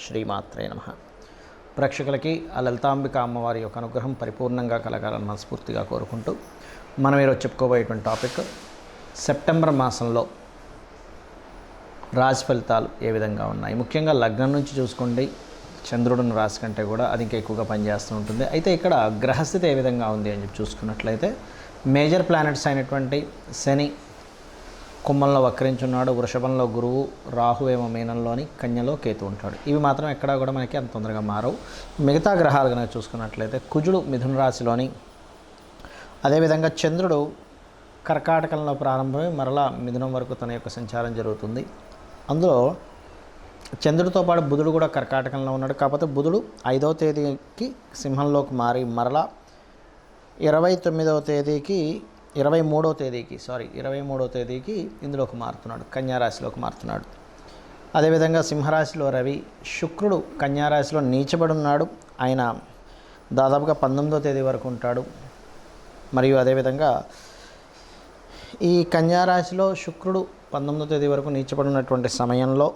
శ్రీమాత్రే నమః. ప్రేక్షకులకి ఆ లలితాంబిక అమ్మవారి యొక్క అనుగ్రహం పరిపూర్ణంగా కలగాలని మనస్ఫూర్తిగా కోరుకుంటూ మనం ఈరోజు చెప్పుకోబోయేటువంటి టాపిక్ సెప్టెంబర్ మాసంలో రాశి ఫలితాలు ఏ విధంగా ఉన్నాయి. ముఖ్యంగా లగ్నం నుంచి చూసుకోండి, చంద్రుడిని రాశి కంటే కూడా అది ఇంకా ఎక్కువగా పనిచేస్తూ ఉంటుంది. అయితే ఇక్కడ గ్రహస్థితి ఏ విధంగా ఉంది అని చెప్పి చూసుకున్నట్లయితే మేజర్ ప్లానెట్స్ అయినటువంటి శని కుంభంలో వక్రించున్నాడు, వృషభంలో గురువు, రాహు ఏమో మీనంలోని, కన్యలో కేతు ఉంటాడు. ఇవి మాత్రం ఎక్కడా కూడా మనకి అంత తొందరగా మారవు. మిగతా గ్రహాలు కనుక చూసుకున్నట్లయితే కుజుడు మిథున రాశిలోని, అదేవిధంగా చంద్రుడు కర్కాటకంలో ప్రారంభమై మరలా మిథునం వరకు తన యొక్క సంచారం జరుగుతుంది. అందులో చంద్రుడితో పాటు బుధుడు కూడా కర్కాటకంలో ఉన్నాడు. కాకపోతే బుధుడు 5వ తేదీకి సింహంలోకి మారి మరలా 23వ తేదీకి ఇందులోకి మారుతున్నాడు, కన్యారాశిలోకి మారుతున్నాడు. అదేవిధంగా సింహరాశిలో రవి, శుక్రుడు కన్యారాశిలో నీచబడి ఉన్నాడు. ఆయన దాదాపుగా 19వ తేదీ వరకు ఉంటాడు. మరియు అదేవిధంగా ఈ కన్యారాశిలో శుక్రుడు 19వ తేదీ వరకు నీచబడి ఉన్నటువంటి సమయంలో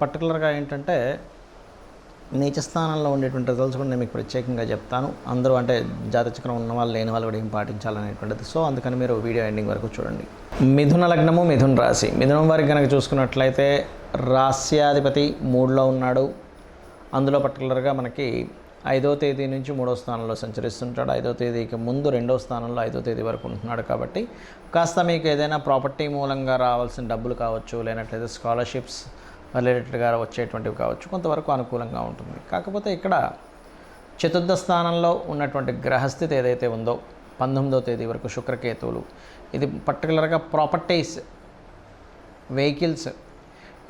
పర్టికులర్గా ఏంటంటే నీచ స్థానంలో ఉండేటువంటి రిజల్ట్స్ కూడా నేను మీకు ప్రత్యేకంగా చెప్తాను. అందరూ అంటే జాతచక్రం ఉన్న వాళ్ళు లేని వాళ్ళు కూడా ఏం పాటించాలనేటువంటిది. సో అందుకని మీరు వీడియో ఎండింగ్ వరకు చూడండి. మిథున లగ్నము, మిథున రాశి. మిథునం వారికి కనుక చూసుకున్నట్లయితే రాస్యాధిపతి 3లో ఉన్నాడు. అందులో పర్టికులర్గా మనకి 5వ తేదీ నుంచి 3వ స్థానంలో సంచరిస్తుంటాడు. 5వ తేదీకి ముందు 2వ స్థానంలో 5వ తేదీ వరకు ఉంటున్నాడు. కాబట్టి కాస్త మీకు ఏదైనా ప్రాపర్టీ మూలంగా రావాల్సిన డబ్బులు కావచ్చు, లేనట్లయితే స్కాలర్షిప్స్ రిలేటెడ్గా వచ్చేటువంటివి కావచ్చు, కొంతవరకు అనుకూలంగా ఉంటుంది. కాకపోతే ఇక్కడ చతుర్థ స్థానంలో ఉన్నటువంటి గ్రహస్థితి ఏదైతే ఉందో 19వ తేదీ వరకు శుక్రకేతువులు, ఇది పర్టికులర్గా ప్రాపర్టీస్, వెహికల్స్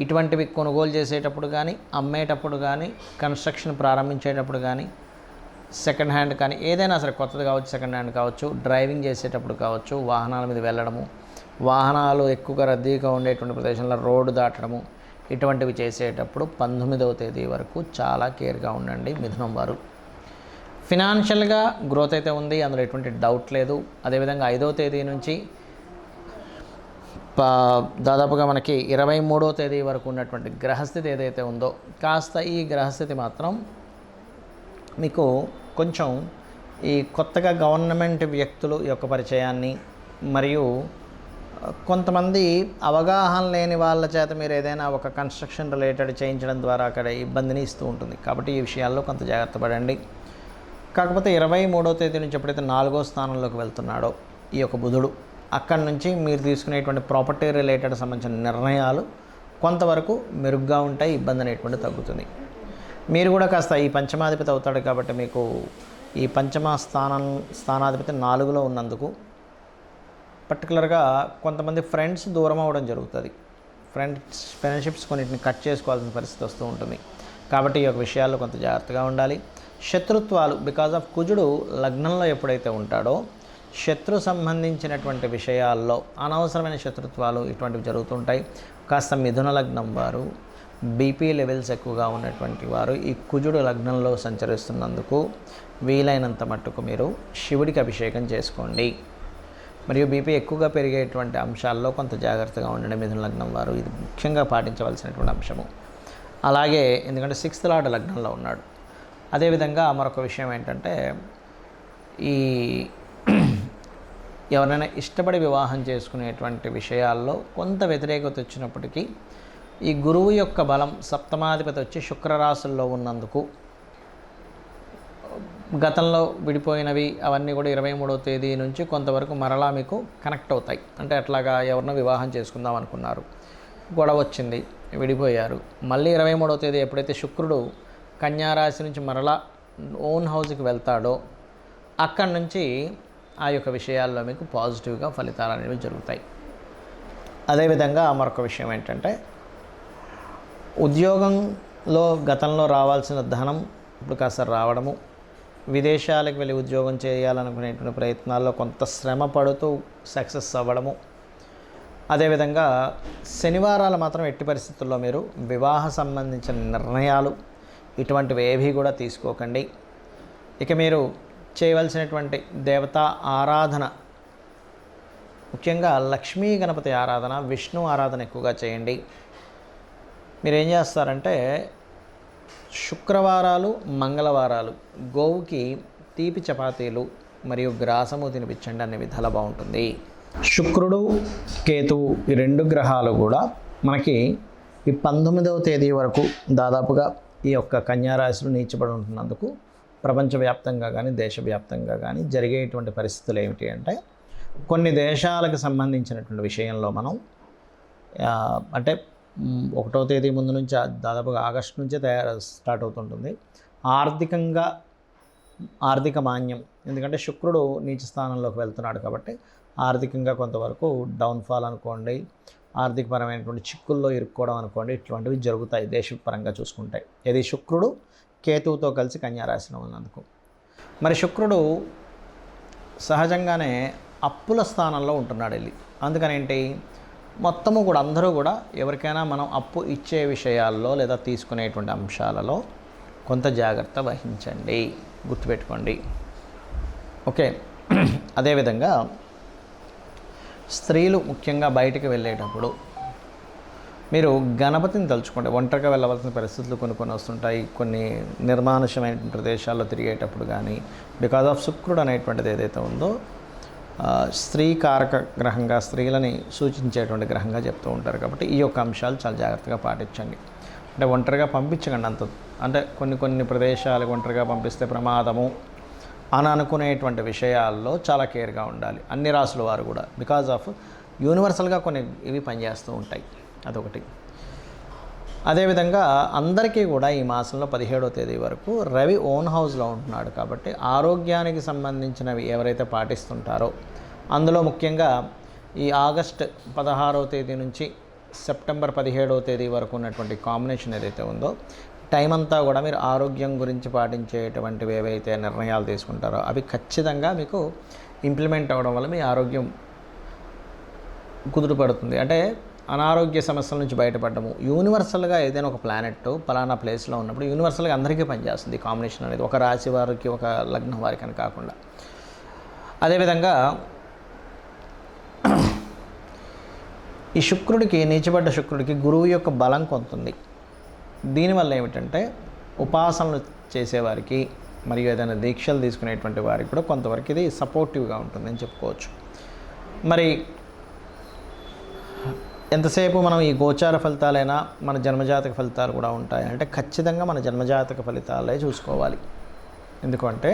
ఇటువంటివి కొనుగోలు చేసేటప్పుడు కానీ, అమ్మేటప్పుడు కానీ, కన్స్ట్రక్షన్ ప్రారంభించేటప్పుడు కానీ, సెకండ్ హ్యాండ్ కానీ ఏదైనా సరే కొత్తది కావచ్చు, సెకండ్ హ్యాండ్ కావచ్చు, డ్రైవింగ్ చేసేటప్పుడు కావచ్చు, వాహనాల మీద వెళ్ళడము, వాహనాలు ఎక్కువగా రద్దీగా ఉండేటువంటి ప్రదేశంలో రోడ్డు దాటడము, ఇటువంటివి చేసేటప్పుడు 19వ తేదీ వరకు చాలా కేర్గా ఉండండి మిథునం వారు. ఫినాన్షియల్గా గ్రోత్ అయితే ఉంది, అందులో ఎటువంటి డౌట్ లేదు. అదేవిధంగా 5వ తేదీ నుంచి దాదాపుగా మనకి 23వ తేదీ వరకు ఉన్నటువంటి గ్రహస్థితి ఏదైతే ఉందో కాస్త ఈ గ్రహస్థితి మాత్రం మీకు కొంచెం ఈ కొత్తగా గవర్నమెంట్ వ్యక్తులు యొక్క పరిచయాన్ని మరియు కొంతమంది అవగాహన లేని వాళ్ళ చేత మీరు ఏదైనా ఒక కన్స్ట్రక్షన్ రిలేటెడ్ చేయించడం ద్వారా అక్కడ ఇబ్బందిని ఇస్తూ ఉంటుంది. కాబట్టి ఈ విషయాల్లో కొంత జాగ్రత్త పడండి. కాకపోతే 23వ తేదీ నుంచి ఎప్పుడైతే 4వ స్థానంలోకి వెళ్తున్నాడో ఈ యొక్క బుధుడు, అక్కడి నుంచి మీరు తీసుకునేటువంటి ప్రాపర్టీ రిలేటెడ్ సంబంధించిన నిర్ణయాలు కొంతవరకు మెరుగ్గా ఉంటాయి, ఇబ్బంది అనేటువంటి తగ్గుతుంది. మీరు కూడా కాస్త ఈ పంచమాధిపతి అవుతాడు కాబట్టి మీకు ఈ స్థానాధిపతి 4లో ఉన్నందుకు పర్టికులర్గా కొంతమంది ఫ్రెండ్స్ దూరం అవ్వడం జరుగుతుంది. ఫ్రెండ్షిప్స్ కొన్నిటిని కట్ చేసుకోవాల్సిన పరిస్థితి వస్తూ ఉంటుంది. కాబట్టి ఈ యొక్క విషయాల్లో కొంత జాగ్రత్తగా ఉండాలి. శత్రుత్వాలు బికాజ్ ఆఫ్ కుజుడు లగ్నంలో ఎప్పుడైతే ఉంటాడో శత్రు సంబంధించినటువంటి విషయాల్లో అనవసరమైన శత్రుత్వాలు ఇటువంటివి జరుగుతుంటాయి. కాస్త మిథున లగ్నం వారు బీపీ లెవెల్స్ ఎక్కువగా ఉన్నటువంటి వారు ఈ కుజుడు లగ్నంలో సంచరిస్తున్నందుకు వీలైనంత మట్టుకు మీరు శివుడికి అభిషేకం చేసుకోండి. మరియు బీపీ ఎక్కువగా పెరిగేటువంటి అంశాల్లో కొంత జాగ్రత్తగా ఉండండి మిథున లగ్నం వారు. ఇది ముఖ్యంగా పాటించవలసినటువంటి అంశము. అలాగే ఎందుకంటే 6th లార్డ్ లగ్నంలో ఉన్నాడు. అదేవిధంగా మరొక విషయం ఏంటంటే ఈ ఎవరైనా ఇష్టపడి వివాహం చేసుకునేటువంటి విషయాల్లో కొంత వ్యతిరేకత వచ్చినప్పటికీ ఈ గురువు యొక్క బలం 7వ వచ్చి శుక్రరాశుల్లో ఉన్నందుకు గతంలో విడిపోయినవి అవన్నీ కూడా 23వ తేదీ నుంచి కొంతవరకు మరలా మీకు కనెక్ట్ అవుతాయి. అంటే అట్లాగా ఎవరినో వివాహం చేసుకుందాం అనుకున్నారు, గొడవ వచ్చింది, విడిపోయారు. మళ్ళీ 23వ తేదీ ఎప్పుడైతే శుక్రుడు కన్యారాశి నుంచి మరలా ఓన్ హౌస్కి వెళ్తాడో అక్కడి నుంచి ఆ యొక్క విషయాల్లో మీకు పాజిటివ్గా ఫలితాలు అనేవి జరుగుతాయి. అదేవిధంగా మరొక విషయం ఏంటంటే ఉద్యోగంలో గతంలో రావాల్సిన ధనం ఇప్పుడు కాస్త రావడము, విదేశాలకు వెళ్ళి ఉద్యోగం చేయాలనుకునేటువంటి ప్రయత్నాల్లో కొంత శ్రమ పడుతూ సక్సెస్ అవ్వడము. అదేవిధంగా శనివారాలు మాత్రం ఎట్టి పరిస్థితుల్లో మీరు వివాహ సంబంధించిన నిర్ణయాలు ఇటువంటివి ఏవి కూడా తీసుకోకండి. ఇక మీరు చేయవలసినటువంటి దేవతా ఆరాధన ముఖ్యంగా లక్ష్మీ గణపతి ఆరాధన, విష్ణు ఆరాధన ఎక్కువగా చేయండి. మీరేం చేస్తారంటే శుక్రవారాలు, మంగళవారాలు గోవుకి తీపి చపాతీలు మరియు గ్రాసము తినిపించండి, అనే విధాలు బాగుంటుంది. శుక్రుడు, కేతువు ఈ 2 గ్రహాలు కూడా మనకి ఈ 19వ తేదీ వరకు దాదాపుగా ఈ యొక్క కన్యారాశిలో నీచబడి ఉంటున్నందుకు ప్రపంచవ్యాప్తంగా కానీ దేశవ్యాప్తంగా కానీ జరిగేటువంటి పరిస్థితులు ఏమిటి అంటే, కొన్ని దేశాలకు సంబంధించినటువంటి విషయంలో మనం అంటే 1వ తేదీ ముందు నుంచి దాదాపుగా ఆగస్టు నుంచే స్టార్ట్ అవుతుంటుంది. ఆర్థిక మాన్యం, ఎందుకంటే శుక్రుడు నీచ స్థానంలోకి వెళ్తున్నాడు కాబట్టి ఆర్థికంగా కొంతవరకు డౌన్ఫాల్ అనుకోండి, ఆర్థికపరమైనటువంటి చిక్కుల్లో ఇరుక్కోవడం అనుకోండి, ఇట్లాంటివి జరుగుతాయి దేశపరంగా చూసుకుంటే. ఇది శుక్రుడు కేతువుతో కలిసి కన్యారాశిలో ఉన్నందుకు. మరి శుక్రుడు సహజంగానే అప్పుల స్థానంలో ఉంటున్నాడు వెళ్ళి. అందుకని ఏంటి, మొత్తము కూడా అందరూ కూడా ఎవరికైనా మనం అప్పు ఇచ్చే విషయాల్లో లేదా తీసుకునేటువంటి అంశాలలో కొంత జాగ్రత్త వహించండి, గుర్తుపెట్టుకోండి. ఓకే. అదేవిధంగా స్త్రీలు ముఖ్యంగా బయటికి వెళ్ళేటప్పుడు మీరు గణపతిని తలుచుకోండి. ఒంటరిగా వెళ్ళవలసిన పరిస్థితులు కొన్ని వస్తుంటాయి, కొన్ని నిర్మానుషమైన ప్రదేశాల్లో తిరిగేటప్పుడు కానీ, బికాజ్ ఆఫ్ శుక్రుడు అనేటువంటిది ఏదైతే ఉందో స్త్రీ కారక గ్రహంగా, స్త్రీలని సూచించేటువంటి గ్రహంగా చెప్తూ ఉంటారు. కాబట్టి ఈ యొక్క అంశాలు చాలా జాగ్రత్తగా పాటించండి. అంటే ఒంటరిగా పంపించకండి అంత, అంటే కొన్ని ప్రదేశాలకు ఒంటరిగా పంపిస్తే ప్రమాదము అని అనుకునేటువంటి విషయాల్లో చాలా కేర్గా ఉండాలి అన్ని రాసుల వారు కూడా, బికాజ్ ఆఫ్ యూనివర్సల్గా కొన్ని ఇవి పనిచేస్తూ ఉంటాయి. అదొకటి. అదేవిధంగా అందరికీ కూడా ఈ మాసంలో 17వ తేదీ వరకు రవి ఓన్ హౌస్లో ఉంటున్నాడు కాబట్టి ఆరోగ్యానికి సంబంధించినవి ఎవరైతే పాటిస్తుంటారో, అందులో ముఖ్యంగా ఈ ఆగస్ట్ 16వ తేదీ నుంచి సెప్టెంబర్ 17వ తేదీ వరకు ఉన్నటువంటి కాంబినేషన్ ఏదైతే ఉందో, టైం అంతా కూడా మీరు ఆరోగ్యం గురించి పాటించేటువంటివి ఏవైతే నిర్ణయాలు తీసుకుంటారో అవి ఖచ్చితంగా మీకు ఇంప్లిమెంట్ అవ్వడం వల్ల మీ ఆరోగ్యం కుదురుపడుతుంది. అంటే అనారోగ్య సమస్యల నుంచి బయటపడము. యూనివర్సల్గా ఏదైనా ఒక ప్లానెట్ పలానా ప్లేస్లో ఉన్నప్పుడు యూనివర్సల్గా అందరికీ పనిచేస్తుంది కాంబినేషన్ అనేది, ఒక రాశి వారికి ఒక లగ్నం వారికి అని కాకుండా. అదేవిధంగా ఈ శుక్రుడికి, నీచబడ్డ శుక్రుడికి గురువు యొక్క బలం కొంతుంది. దీనివల్ల ఏమిటంటే ఉపాసనలు చేసేవారికి మరియు ఏదైనా దీక్షలు తీసుకునేటువంటి వారికి కూడా కొంతవరకు ఇది సపోర్టివ్గా ఉంటుందని చెప్పుకోవచ్చు. మరి ఎంతసేపు మనం ఈ గోచార ఫలితాలైనా మన జన్మజాతక ఫలితాలు కూడా ఉంటాయి అంటే ఖచ్చితంగా మన జన్మజాతక ఫలితాలే చూసుకోవాలి. ఎందుకంటే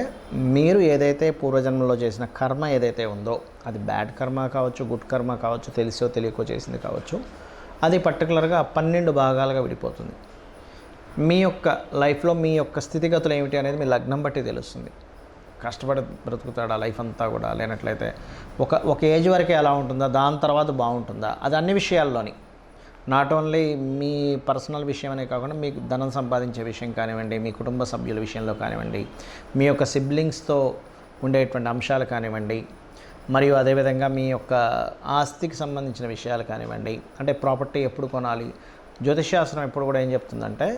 మీరు ఏదైతే పూర్వజన్మలో చేసిన కర్మ ఏదైతే ఉందో, అది బ్యాడ్ కర్మ కావచ్చు, గుడ్ కర్మ కావచ్చు, తెలిసో తెలియకో చేసింది కావచ్చు, అది పర్టికులర్గా 12 భాగాలుగా విడిపోతుంది. మీ యొక్క లైఫ్లో మీ యొక్క స్థితిగతులు ఏమిటి అనేది మీ లగ్నం బట్టి తెలుస్తుంది. కష్టపడి బ్రతుకుతాడా లైఫ్ అంతా కూడా, లేనట్లయితే ఒక ఏజ్ వరకే ఎలా ఉంటుందా, దాని తర్వాత బాగుంటుందా, అది అన్ని విషయాల్లోని, నాట్ ఓన్లీ మీ పర్సనల్ విషయం అనే కాకుండా మీకు ధనం సంపాదించే విషయం కానివ్వండి, మీ కుటుంబ సభ్యుల విషయంలో కానివ్వండి, మీ యొక్క సిబ్లింగ్స్తో ఉండేటువంటి అంశాలు కానివ్వండి, మరియు అదేవిధంగా మీ యొక్క ఆస్తికి సంబంధించిన విషయాలు కానివ్వండి, అంటే ప్రాపర్టీ ఎప్పుడు కొనాలి, జ్యోతిష్శాస్త్రం ఎప్పుడు కూడా ఏం చెప్తుందంటే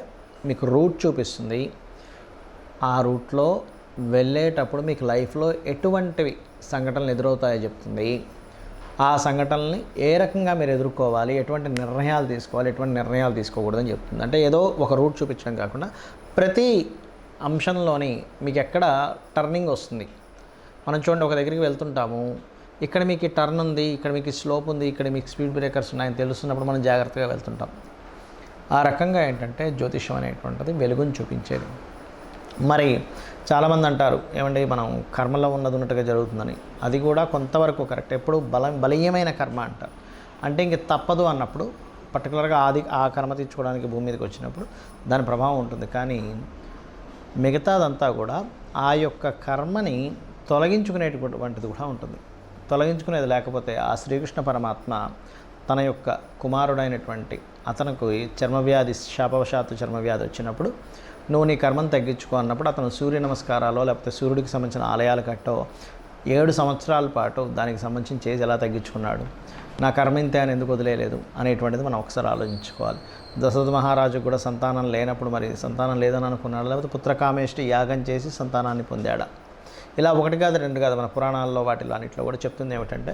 మీకు రూట్ చూపిస్తుంది. ఆ రూట్లో వెళ్ళేటప్పుడు మీకు లైఫ్లో ఎటువంటివి సంఘటనలు ఎదురవుతాయో చెప్తుంది. ఆ సంఘటనల్ని ఏ రకంగా మీరు ఎదుర్కోవాలి, ఎటువంటి నిర్ణయాలు తీసుకోవాలి, ఎటువంటి నిర్ణయాలు తీసుకోకూడదని చెప్తుంది. అంటే ఏదో ఒక రూట్ చూపించడం కాకుండా ప్రతి అంశంలోని మీకు ఎక్కడ టర్నింగ్ వస్తుంది. మనం చూడండి, ఒక దగ్గరికి వెళ్తుంటాము, ఇక్కడ మీకు టర్న్ ఉంది, ఇక్కడ మీకు స్లోప్ ఉంది, ఇక్కడ మీకు స్పీడ్ బ్రేకర్స్ ఉన్నాయని తెలుస్తున్నప్పుడు మనం జాగ్రత్తగా వెళ్తుంటాం. ఆ రకంగా ఏంటంటే జ్యోతిషం అనేటువంటిది వెలుగుని చూపించేది. మరి చాలామంది అంటారు ఏమండి మనం కర్మలో ఉన్నట్టుగా జరుగుతుందని. అది కూడా కొంతవరకు కరెక్ట్. ఎప్పుడు బలీయమైన కర్మ అంటారు, అంటే ఇంక తప్పదు అన్నప్పుడు పర్టికులర్గా ఆ కర్మ తీర్చుకోవడానికి భూమి మీదకి వచ్చినప్పుడు దాని ప్రభావం ఉంటుంది. కానీ మిగతాదంతా కూడా ఆ యొక్క కర్మని తొలగించుకునేటువంటిది కూడా ఉంటుంది. తొలగించుకునేది లేకపోతే ఆ శ్రీకృష్ణ పరమాత్మ తన యొక్క కుమారుడైనటువంటి అతనికి చర్మవ్యాధి, శాపవశాత్తు చర్మవ్యాధి వచ్చినప్పుడు నువ్వు నీ కర్మను తగ్గించుకో అన్నప్పుడు అతను సూర్య నమస్కారాలు లేకపోతే సూర్యుడికి సంబంధించిన ఆలయాలు కట్టో 7 సంవత్సరాల పాటు దానికి సంబంధించిన చేసి ఎలా తగ్గించుకున్నాడు, నా కర్మ ఇంతే అని ఎందుకు వదిలేయలేదు అనేటువంటిది మనం ఒకసారి ఆలోచించుకోవాలి. దశరథ మహారాజు కూడా సంతానం లేనప్పుడు మరి సంతానం లేదని అనుకున్నాడు, లేకపోతే పుత్రకామేష్టి యాగం చేసి సంతానాన్ని పొందాడా, ఇలా 1 కాదు 2 కాదు మన పురాణాల్లో వాటిలో అన్నింటిలో కూడా చెప్తుంది ఏమిటంటే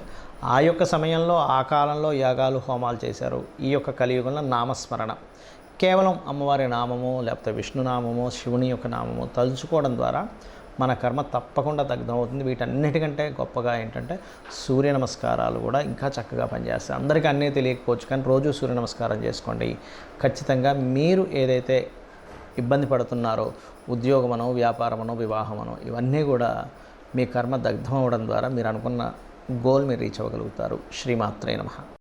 ఆ యొక్క సమయంలో ఆ కాలంలో యాగాలు హోమాలు చేశారు. ఈ యొక్క కలియుగంలో నామస్మరణ, కేవలం అమ్మవారి నామము లేకపోతే విష్ణునామము శివుని యొక్క నామము తలుచుకోవడం ద్వారా మన కర్మ తప్పకుండా దగ్ధమవుతుంది. వీటన్నిటికంటే గొప్పగా ఏంటంటే సూర్య నమస్కారాలు కూడా ఇంకా చక్కగా పనిచేస్తాయి. అందరికీ అన్నీ తెలియకపోవచ్చు, కానీ రోజు సూర్య నమస్కారం చేసుకోండి. ఖచ్చితంగా మీరు ఏదైతే ఇబ్బంది పడుతున్నారో, ఉద్యోగమనో, వ్యాపారమనో, వివాహమనో, ఇవన్నీ కూడా మీ కర్మ దగ్ధం అవ్వడం ద్వారా మీరు అనుకున్న గోల్ మీరు రీచ్ అవ్వగలుగుతారు. శ్రీమాత్రే నమః.